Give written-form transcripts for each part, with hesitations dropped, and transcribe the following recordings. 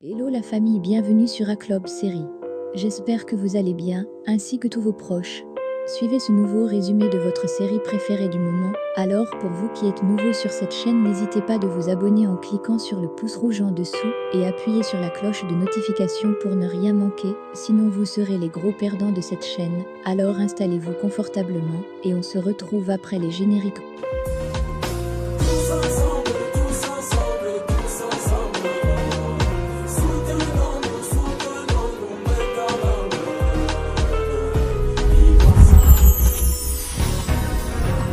Hello la famille, bienvenue sur Aclob Série. J'espère que vous allez bien, ainsi que tous vos proches. Suivez ce nouveau résumé de votre série préférée du moment. Alors pour vous qui êtes nouveau sur cette chaîne, n'hésitez pas de vous abonner en cliquant sur le pouce rouge en dessous et appuyez sur la cloche de notification pour ne rien manquer, sinon vous serez les gros perdants de cette chaîne. Alors installez-vous confortablement et on se retrouve après les génériques.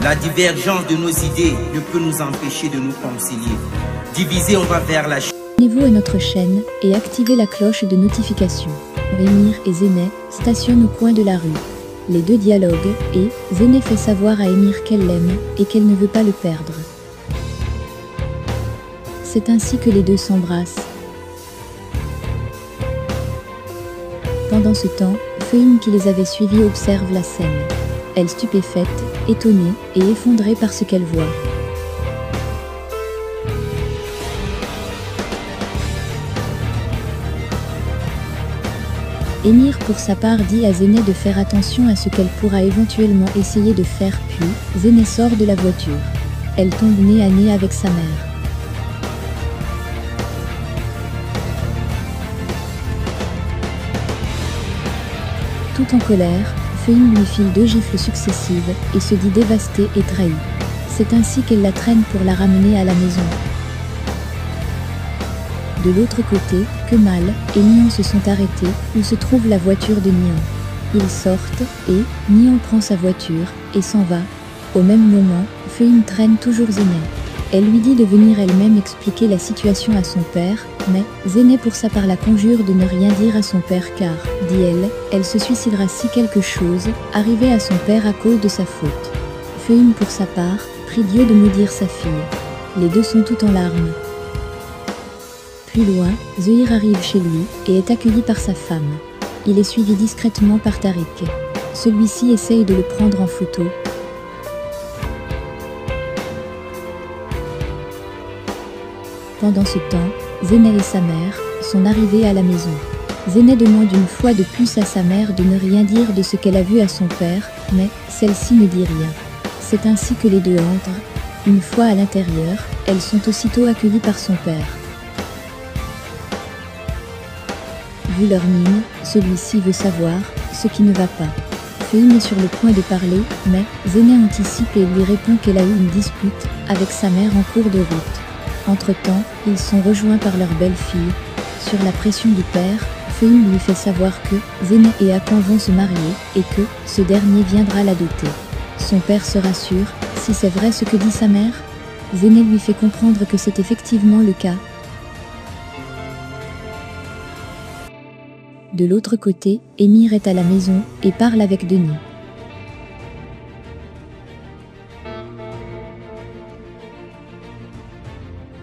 La divergence de nos idées ne peut nous empêcher de nous concilier. Divisés, on va vers la chute. Abonnez-vous à notre chaîne et activez la cloche de notification. Émir et Zeynep stationnent au coin de la rue. Les deux dialoguent et Zeynep fait savoir à Émir qu'elle l'aime et qu'elle ne veut pas le perdre. C'est ainsi que les deux s'embrassent. Pendant ce temps, Feuine qui les avait suivis observe la scène. Elle stupéfaite, étonnée et effondrée par ce qu'elle voit. Émir pour sa part dit à Zeynep de faire attention à ce qu'elle pourra éventuellement essayer de faire, puis Zeynep sort de la voiture. Elle tombe nez à nez avec sa mère. Tout en colère, Feuine lui file 2 gifles successives et se dit dévastée et trahie. C'est ainsi qu'elle la traîne pour la ramener à la maison. De l'autre côté, Kemal et Nihan se sont arrêtés où se trouve la voiture de Nihan. Ils sortent et Nihan prend sa voiture et s'en va. Au même moment, Feuine traîne toujours Zeynep. Elle lui dit de venir elle-même expliquer la situation à son père, mais Zeynep pour sa part la conjure de ne rien dire à son père car, dit-elle, elle se suicidera si quelque chose arrivait à son père à cause de sa faute. Feuine pour sa part, prie Dieu de maudire sa fille. Les deux sont tout en larmes. Plus loin, Zehir arrive chez lui et est accueilli par sa femme. Il est suivi discrètement par Tariq. Celui-ci essaye de le prendre en photo. Pendant ce temps, Zeynep et sa mère sont arrivés à la maison. Zeynep demande une fois de plus à sa mère de ne rien dire de ce qu'elle a vu à son père, mais celle-ci ne dit rien. C'est ainsi que les deux entrent. Une fois à l'intérieur, elles sont aussitôt accueillies par son père. Vu leur mine, celui-ci veut savoir ce qui ne va pas. Feuine est sur le point de parler, mais Zeynep anticipe et lui répond qu'elle a eu une dispute avec sa mère en cours de route. Entre-temps, ils sont rejoints par leur belle-fille. Sur la pression du père, Feuine lui fait savoir que Zeynep et Hakan vont se marier et que ce dernier viendra la doter. Son père se rassure, si c'est vrai ce que dit sa mère. Zeynep lui fait comprendre que c'est effectivement le cas. De l'autre côté, Émir est à la maison et parle avec Denis.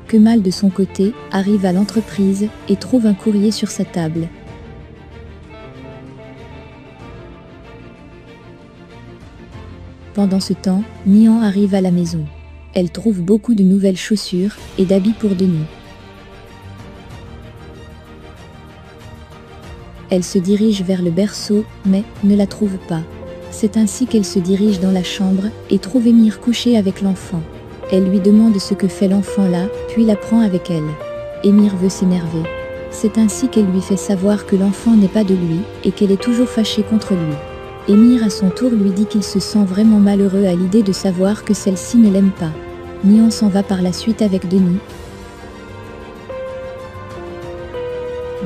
Kemal de son côté arrive à l'entreprise et trouve un courrier sur sa table. Pendant ce temps, Nihan arrive à la maison. Elle trouve beaucoup de nouvelles chaussures et d'habits pour Denis. Elle se dirige vers le berceau, mais ne la trouve pas. C'est ainsi qu'elle se dirige dans la chambre et trouve Émir couché avec l'enfant. Elle lui demande ce que fait l'enfant là, puis la prend avec elle. Émir veut s'énerver. C'est ainsi qu'elle lui fait savoir que l'enfant n'est pas de lui et qu'elle est toujours fâchée contre lui. Émir à son tour lui dit qu'il se sent vraiment malheureux à l'idée de savoir que celle-ci ne l'aime pas. Nihan s'en va par la suite avec Denis.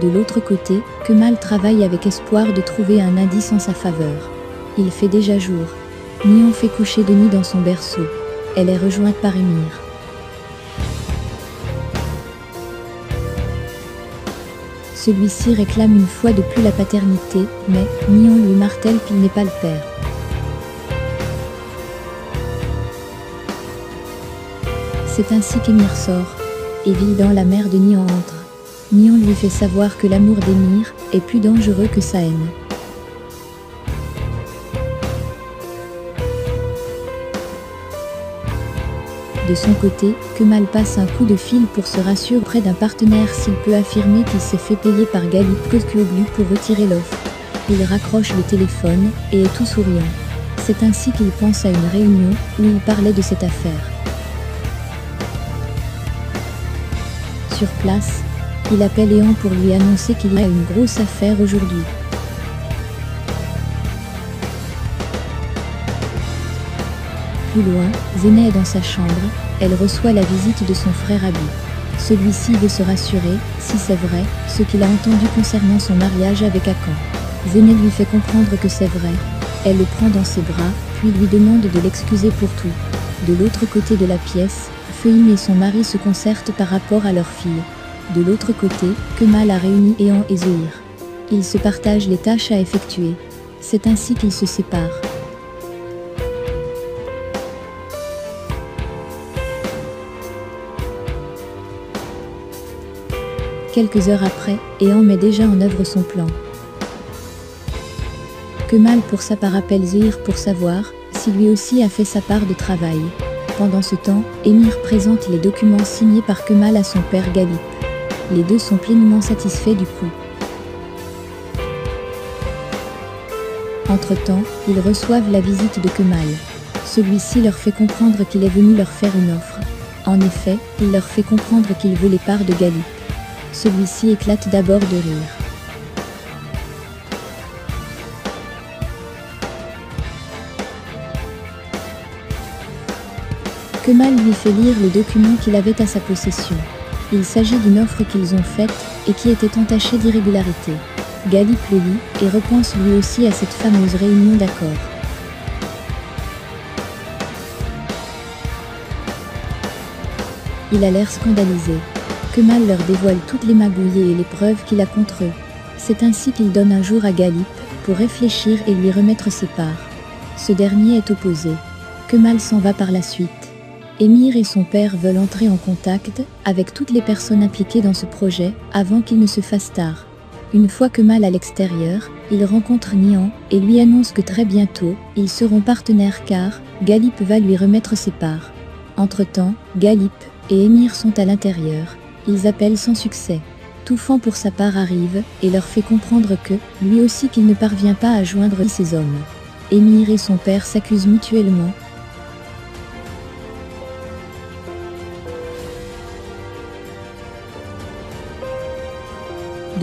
De l'autre côté, Kemal travaille avec espoir de trouver un indice en sa faveur. Il fait déjà jour. Nihan fait coucher Denis dans son berceau. Elle est rejointe par Émir. Celui-ci réclame une fois de plus la paternité, mais Nihan lui martèle qu'il n'est pas le père. C'est ainsi qu'Émir sort. Évident, la mère de Nihan entre. Nihan lui fait savoir que l'amour d'Émir est plus dangereux que sa haine. De son côté, Kemal passe un coup de fil pour se rassurer auprès d'un partenaire s'il peut affirmer qu'il s'est fait payer par Galip Köseoglu pour retirer l'offre. Il raccroche le téléphone et est tout souriant. C'est ainsi qu'il pense à une réunion où il parlait de cette affaire. Sur place, il appelle Ehan pour lui annoncer qu'il y a une grosse affaire aujourd'hui. Plus loin, Zena est dans sa chambre, elle reçoit la visite de son frère Abi. Celui-ci veut se rassurer, si c'est vrai, ce qu'il a entendu concernant son mariage avec Hakan. Zena lui fait comprendre que c'est vrai. Elle le prend dans ses bras, puis lui demande de l'excuser pour tout. De l'autre côté de la pièce, Feuim et son mari se concertent par rapport à leur fille. De l'autre côté, Kemal a réuni Ehan et Zohir. Ils se partagent les tâches à effectuer. C'est ainsi qu'ils se séparent. Quelques heures après, Ehan met déjà en œuvre son plan. Kemal pour sa part appelle Zohir pour savoir si lui aussi a fait sa part de travail. Pendant ce temps, Emir présente les documents signés par Kemal à son père Galip. Les deux sont pleinement satisfaits du coup. Entre-temps, ils reçoivent la visite de Kemal. Celui-ci leur fait comprendre qu'il est venu leur faire une offre. En effet, il leur fait comprendre qu'il veut les parts de Galip. Celui-ci éclate d'abord de rire. Kemal lui fait lire le document qu'il avait à sa possession. Il s'agit d'une offre qu'ils ont faite et qui était entachée d'irrégularités. Galip le lit et repense lui aussi à cette fameuse réunion d'accord. Il a l'air scandalisé. Kemal leur dévoile toutes les magouilles et les preuves qu'il a contre eux. C'est ainsi qu'il donne un jour à Galip pour réfléchir et lui remettre ses parts. Ce dernier est opposé. Kemal s'en va par la suite. Emir et son père veulent entrer en contact avec toutes les personnes impliquées dans ce projet avant qu'il ne se fasse tard. Une fois Kemal à l'extérieur, il rencontre Nihan et lui annonce que très bientôt, ils seront partenaires car Galip va lui remettre ses parts. Entre-temps, Galip et Emir sont à l'intérieur. Ils appellent sans succès. Touffant pour sa part arrive et leur fait comprendre que, lui aussi qu'il ne parvient pas à joindre ses hommes. Emir et son père s'accusent mutuellement.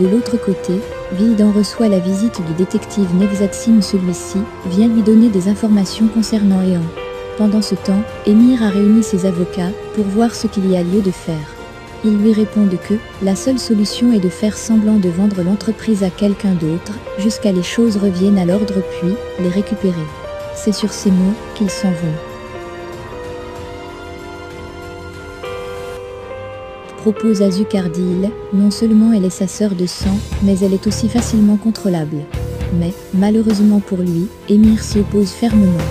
De l'autre côté, Vildan reçoit la visite du détective Nevzat-Sim. Celui-ci vient lui donner des informations concernant Ehan. Pendant ce temps, Emir a réuni ses avocats pour voir ce qu'il y a lieu de faire. Ils lui répondent que la seule solution est de faire semblant de vendre l'entreprise à quelqu'un d'autre jusqu'à les choses reviennent à l'ordre puis les récupérer. C'est sur ces mots qu'ils s'en vont. Propose Azu Cardil, non seulement elle est sa sœur de sang, mais elle est aussi facilement contrôlable. Mais, malheureusement pour lui, Emir s'y oppose fermement.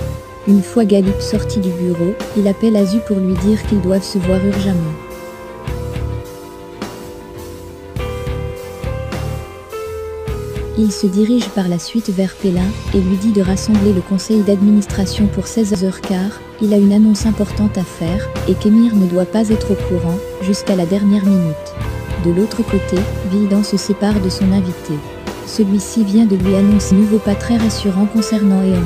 Une fois Galip sorti du bureau, il appelle Azu pour lui dire qu'ils doivent se voir urgemment. Il se dirige par la suite vers Pélin et lui dit de rassembler le conseil d'administration pour 16h15, il a une annonce importante à faire et qu'Emir ne doit pas être au courant jusqu'à la dernière minute. De l'autre côté, Vildan se sépare de son invité. Celui-ci vient de lui annoncer un nouveau pas très rassurant concernant Ehan.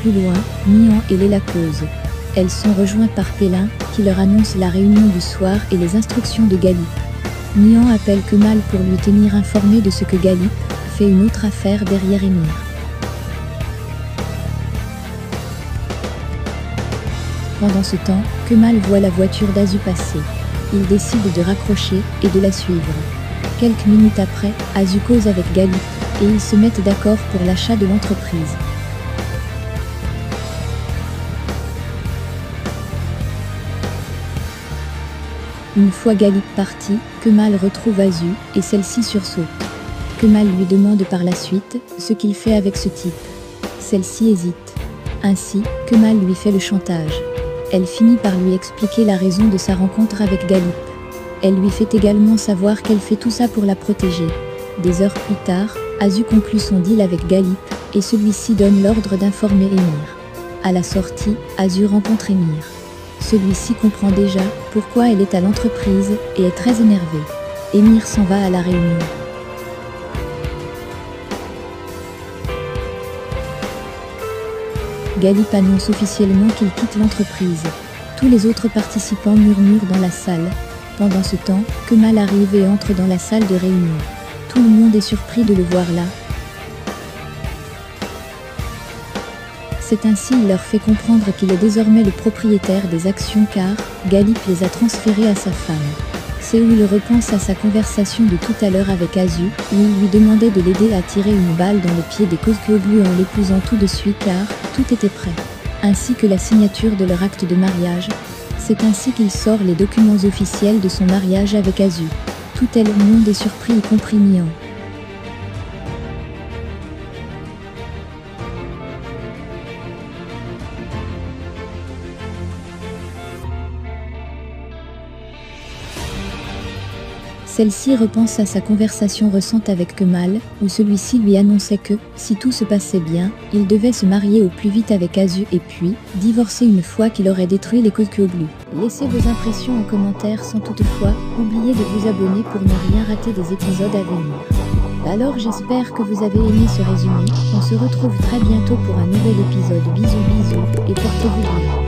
Plus loin, Nihan et Léla causent. Elles sont rejointes par Pélin qui leur annonce la réunion du soir et les instructions de Galip. Nihan appelle Kemal pour lui tenir informé de ce que Galip fait une autre affaire derrière Emir. Pendant ce temps, Kemal voit la voiture d'Azu passer. Il décide de raccrocher et de la suivre. Quelques minutes après, Azu cause avec Galip et ils se mettent d'accord pour l'achat de l'entreprise. Une fois Galip parti, Kemal retrouve Azu et celle-ci sursaute. Kemal lui demande par la suite ce qu'il fait avec ce type. Celle-ci hésite. Ainsi, Kemal lui fait le chantage. Elle finit par lui expliquer la raison de sa rencontre avec Galip. Elle lui fait également savoir qu'elle fait tout ça pour la protéger. Des heures plus tard, Azu conclut son deal avec Galip et celui-ci donne l'ordre d'informer Emir. À la sortie, Azur rencontre Émir. Celui-ci comprend déjà pourquoi elle est à l'entreprise et est très énervé. Émir s'en va à la réunion. Galip annonce officiellement qu'il quitte l'entreprise. Tous les autres participants murmurent dans la salle. Pendant ce temps, Kemal arrive et entre dans la salle de réunion. Tout le monde est surpris de le voir là. C'est ainsi il leur fait comprendre qu'il est désormais le propriétaire des actions car Galip les a transférées à sa femme. C'est où il repense à sa conversation de tout à l'heure avec Azur, où il lui demandait de l'aider à tirer une balle dans le pied des Kozkoglu en l'épousant tout de suite car tout était prêt. Ainsi que la signature de leur acte de mariage. C'est ainsi qu'il sort les documents officiels de son mariage avec Azur. Tout est le monde est surpris y compris Nian. Celle-ci repense à sa conversation récente avec Kemal, où celui-ci lui annonçait que, si tout se passait bien, il devait se marier au plus vite avec Azur et puis, divorcer une fois qu'il aurait détruit les Kozkoglu. Laissez vos impressions en commentaire sans toutefois oublier de vous abonner pour ne rien rater des épisodes à venir. Alors j'espère que vous avez aimé ce résumé, on se retrouve très bientôt pour un nouvel épisode. Bisous bisous, et portez-vous bien.